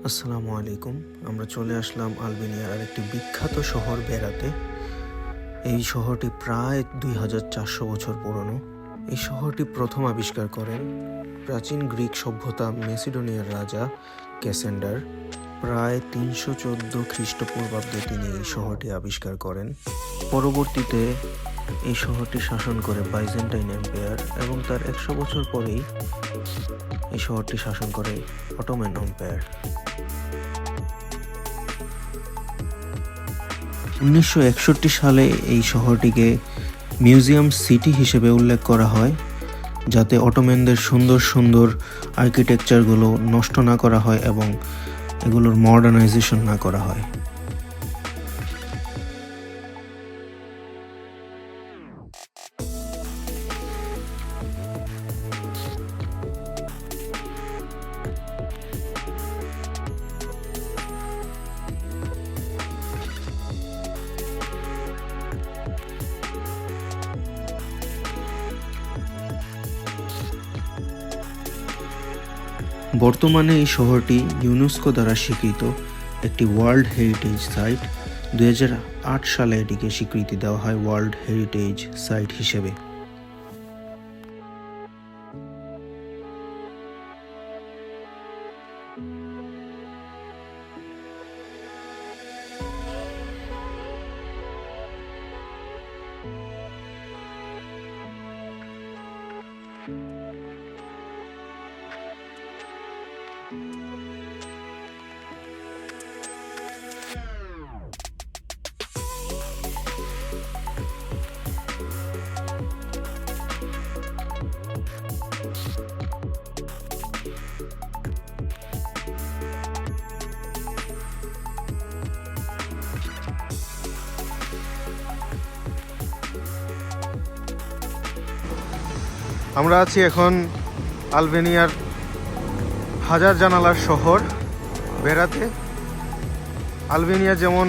আসসালামু আলাইকুম। আমরা চলে আসলাম আলবেনিয়ার আরেকটি বিখ্যাত শহর বেড়াতে। এই শহরটি প্রায় 2400 বছর পুরনো। এই শহরটি প্রথম আবিষ্কার করেন প্রাচীন গ্রিক সভ্যতা মেসিডোনিয়ার রাজা ক্যাসেন্ডার। প্রায় 314 খ্রিস্টপূর্বাব্দে তিনি এই শহরটি আবিষ্কার করেন। পরবর্তীতে এই শহরটি শাসন করে বাইজেন্টাইন এম্পায়ার এবং তার 100 বছর পরেই এই শহরটি শাসন করে অটোমান এম্পায়ার। 1961 সালে এই শহরটিকে মিউজিয়াম সিটি হিসেবে উল্লেখ করা হয়, যাতে অটোম্যানদের সুন্দর সুন্দর আর্কিটেকচারগুলো নষ্ট না করা হয় এবং এগুলোর মডার্নাইজেশন না করা হয়। বর্তমানে এই শহরটি ইউনেস্কো দ্বারা স্বীকৃত একটি ওয়ার্ল্ড হেরিটেজ সাইট। 2008 সালে এটিকে স্বীকৃতি দেওয়া হয় ওয়ার্ল্ড হেরিটেজ সাইট হিসেবে। আমরা আছি এখন আলবেনিয়ার হাজার জানালার শহর বেড়াতে। আলবেনিয়া যেমন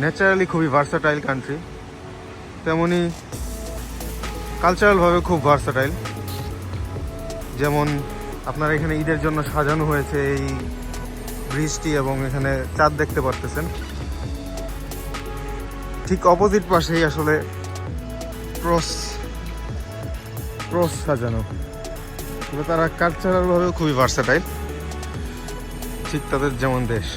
ন্যাচারালি খুবই ভার্সাটাইল কান্ট্রি, তেমনি কালচারালভাবে খুব ভার্সাটাইল। যেমন আপনারা এখানে ঈদের জন্য সাজানো হয়েছে এই ব্রিজটি এবং এখানে চাঁদ দেখতে পারতেছেন। ঠিক অপোজিট পাশেই আসলে ক্রস সাজানো। তারা কালচারালভাবে খুবই ভার্সাটাইল, ঠিক তাদের যেমন দেশ।